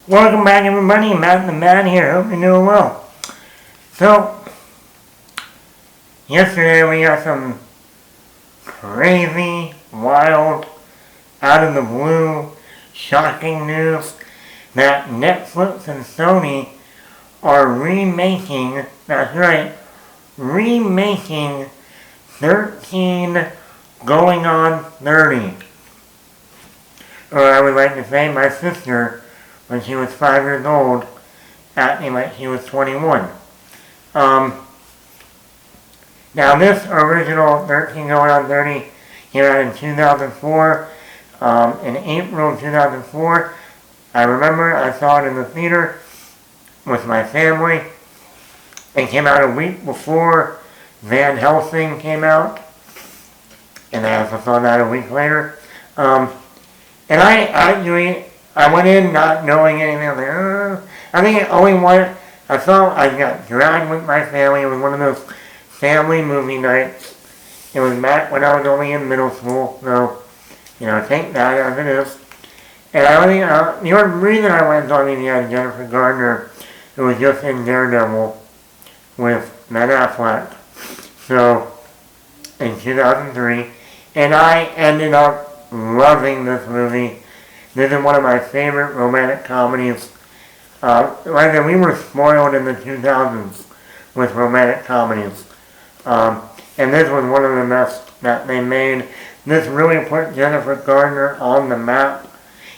Welcome back everybody, Matt the Man here, hope you're doing well. So, yesterday we got some crazy, wild, out of the blue, shocking news that Netflix and Sony are remaking, that's right, remaking 13 going on 30. Or I would like to say my sister, when she was 5 years old, acting like she was 21. Now this original 13 going on 30 came out in 2004. In April of 2004, I remember I saw it in the theater with my family. It came out a week before Van Helsing came out, and I also saw that a week later. And I went in not knowing anything. I was like, I think the only one I got dragged with my family. It was one of those family movie nights. It was back when I was only in middle school, so, take that as it is. And the only reason I went on the had Jennifer Garner, who was just in Daredevil with Ben Affleck, so, in 2003. And I ended up loving this movie. This is one of my favorite romantic comedies. We were spoiled in the 2000s with romantic comedies. And this was one of the best that they made. This really put Jennifer Garner on the map.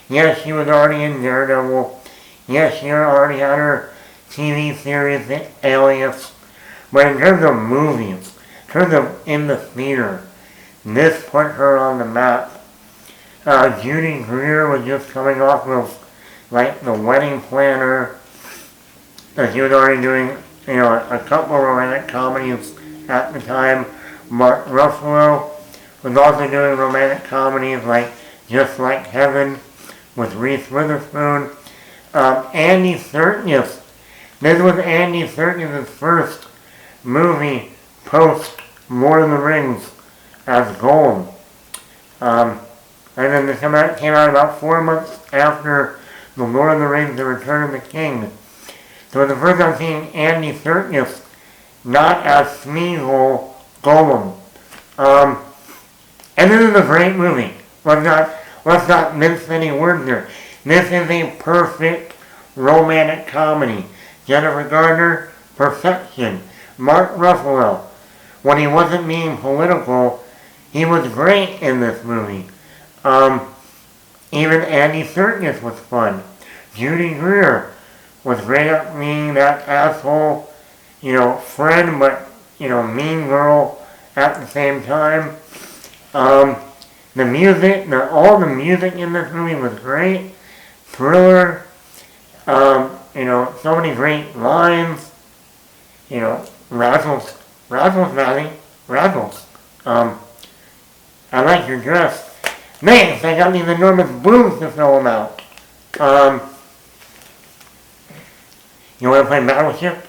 Yes, she was already in Daredevil. Yes, she already had her TV series, Alias. But in terms of movies, in terms of in the theater, this put her on the map. Judy Greer was just coming off of, The Wedding Planner. She was already doing, a couple of romantic comedies at the time. Mark Ruffalo was also doing romantic comedies like Just Like Heaven with Reese Witherspoon. Andy Serkis. This was Andy Serkis' first movie post Lord of the Rings as Gollum. And then this came out about 4 months after The Lord of the Rings, The Return of the King. So the first time seeing Andy Serkis not as Smeagol Gollum. And this is a great movie. Let's not mince any words here. This is a perfect romantic comedy. Jennifer Garner, perfection. Mark Ruffalo, when he wasn't being political, he was great in this movie. Even Andy Serkis was fun. Judy Greer was great at being that asshole, friend, but, mean girl at the same time. The music, all the music in this movie was great. Thriller, so many great lines. Razzles, Maddie, Razzles. I like your dress. Man, I got these enormous boobs to fill them out. You want to play Battleship?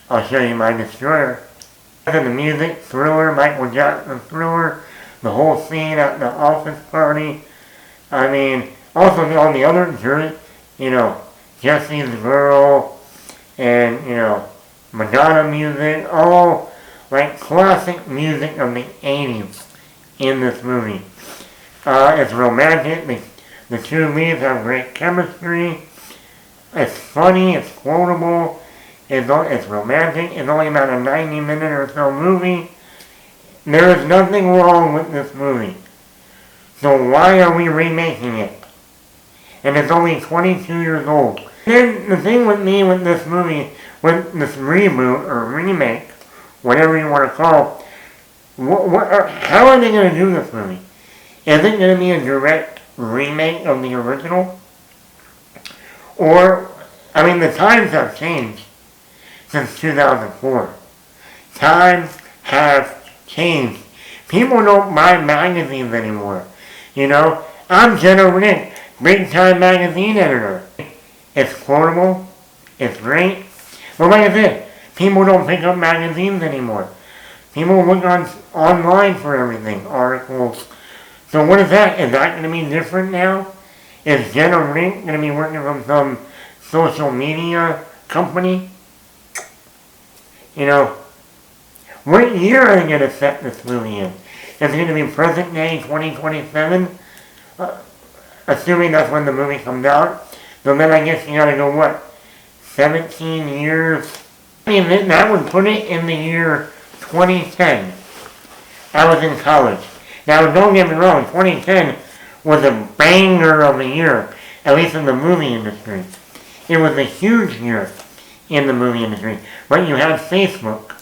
I'll show you my destroyer. The music, Thriller, Michael Jackson Thriller, the whole scene at the office party. Also on the other jury, Jesse's Girl, and, Madonna music, all classic music of the 80s in this movie. It's romantic. The two leads have great chemistry. It's funny. It's quotable. It's romantic. It's only about a 90-minute or so movie. There is nothing wrong with this movie. So why are we remaking it? And it's only 22 years old. Then the thing with me with this movie, with this reboot or remake, whatever you want to call it, how are they going to do this movie? Is it going to be a direct remake of the original? Or, the times have changed since 2004. Times have changed. People don't buy magazines anymore. I'm Jenna Rick, Big Time magazine editor. It's quotable. It's great. But like I said, people don't pick up magazines anymore. People look online for everything, articles. So what is that? Is that going to be different now? Is Jenna Rink going to be working from some social media company. You know, what year are they going to set this movie in? Is it going to be present day 2027? Assuming that's when the movie comes out. So then I guess you gotta go, what, 17 years? I mean, that would put it in the year 2010. I was in college. Now, don't get me wrong, 2010 was a banger of a year, at least in the movie industry. It was a huge year in the movie industry. But you had Facebook.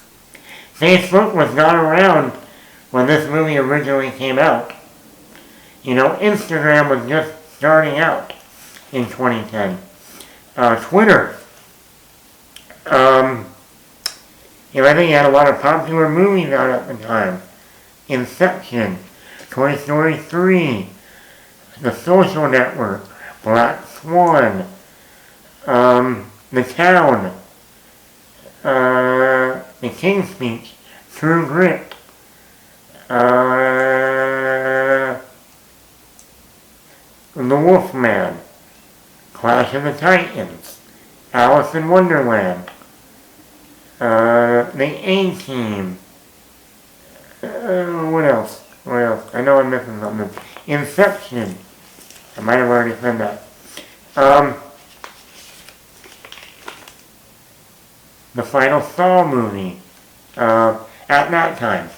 Facebook was not around when this movie originally came out. You know, Instagram was just starting out in 2010. Twitter. You know, I think you had a lot of popular movies out at the time. Inception, Toy Story 3, The Social Network, Black Swan, The Town, The King's Speech, True Grit, The Wolfman, Clash of the Titans, Alice in Wonderland, The A-Team, what else? What else? I know I'm missing something. Inception. I might have already said that. The final Saw movie. At that time.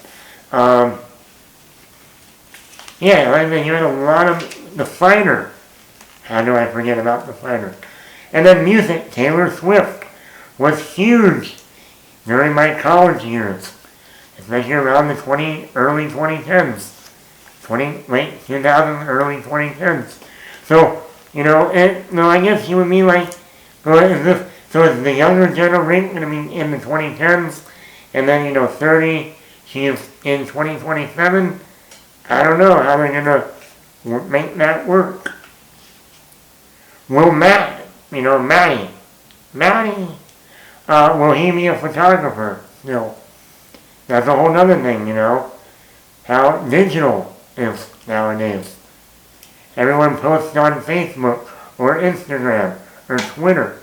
Yeah, I mean, you had a lot of... The Fighter. How do I forget about The Fighter? And then music. Taylor Swift was huge during my college years. Especially around the early 2010s. Late 2000s, early 2010s. So, you know, I guess you would mean like, so is the younger generation going to be in the 2010s? And then, 30, she's in 2027? I don't know how they're going to make that work. Will Maddie, will he be a photographer still? That's a whole other thing, how digital is nowadays. Everyone posts on Facebook or Instagram or Twitter.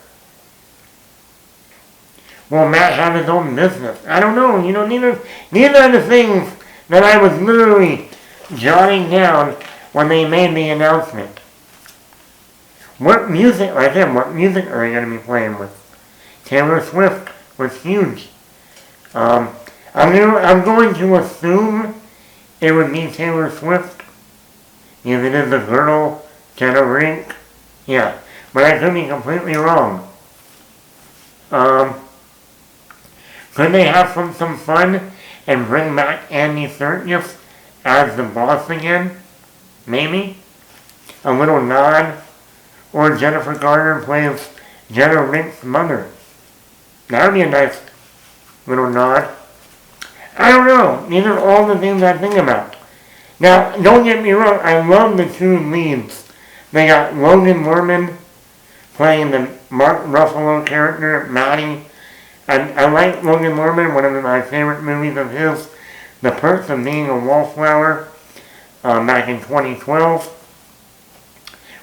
Will Matt have his own business? I don't know, these are the things that I was literally jotting down when they made the announcement. What music are they going to be playing with? Taylor Swift was huge. I'm going to assume it would be Taylor Swift. If it is a girl, Jenna Rink. Yeah, but I could be completely wrong. Could they have some fun and bring back Andy Serkis as the boss again? Maybe? A little nod? Or Jennifer Garner plays Jenna Rink's mother. That would be a nice little nod. I don't know. These are all the things I think about. Now, don't get me wrong. I love the two leads. They got Logan Lerman playing the Mark Ruffalo character, Maddie. I like Logan Lerman, one of my favorite movies of his, The Perks of Being a Wallflower, back in 2012.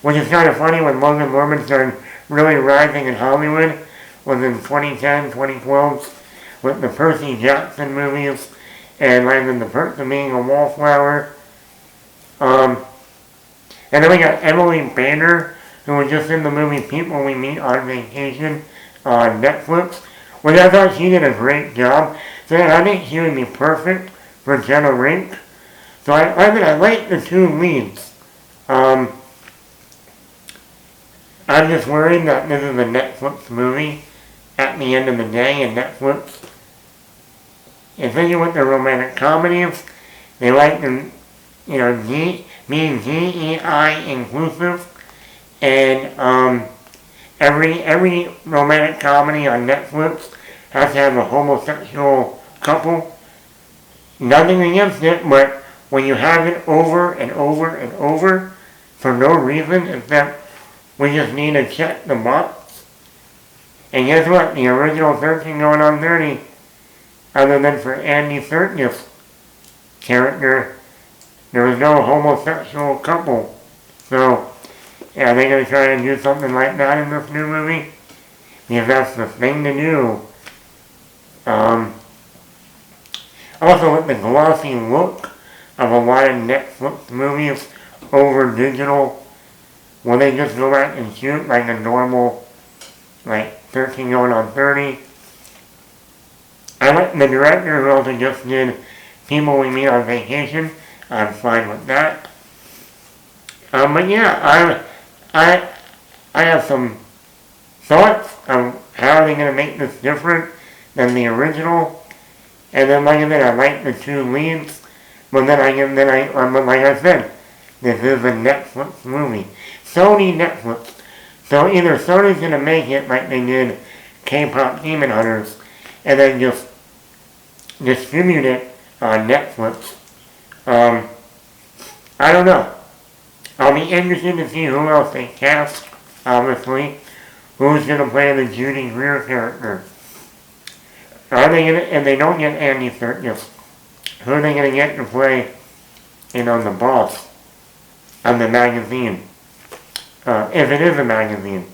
Which is kind of funny when Logan Lerman started really rising in Hollywood, was in 2010, 2012, with the Percy Jackson movies, and like in The Perks of Being a Wallflower. And then we got Emily Banner, who was just in the movie People We Meet on Vacation on Netflix, which I thought she did a great job. So I think she would be perfect for Jenna Rink. So I like the two leads. I'm just worried that this is a Netflix movie at the end of the day, and Netflix, especially with their romantic comedies, they like them, being DEI inclusive, and every romantic comedy on Netflix has to have a homosexual couple. Nothing against it, but when you have it over and over and over for no reason except we just need to check the box. And guess what? The original 13 going on 30, other than for Andy Serkis' character, there was no homosexual couple. So, Are they going to try to do something like that in this new movie? Because that's the thing to do. Also with the glossy look of a lot of Netflix movies over digital, will they just go back and shoot like a normal, like 13 going on 30? I like the director who also just did People We Meet on Vacation. I'm fine with that. But yeah, I have some thoughts on how are they going to make this different than the original. And then, like I said, I like the two leads. But then like I said, this is a Netflix movie. Sony Netflix. So either Sony's going to make it like they did K-pop Demon Hunters, and then just distribute it on Netflix. I don't know. I'll be interested to see who else they cast, obviously. Who's going to play the Judy Greer character? Are they going to, and they don't get Andy Serkis, who are they going to get to play, the boss of the magazine? If it is a magazine.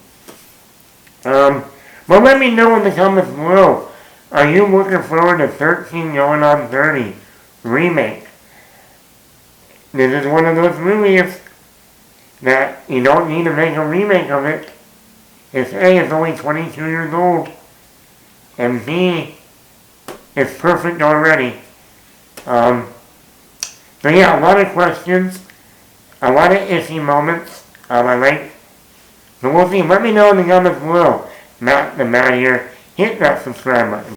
But let me know in the comments below. Are you looking forward to 13 going on 30 remake? This is one of those movies that you don't need to make a remake of it. It's A, it's only 22 years old, and B, it's perfect already. So yeah, a lot of questions, a lot of iffy moments. So we'll see. Let me know in the comments below. Matt the Matt here. Hit that subscribe button.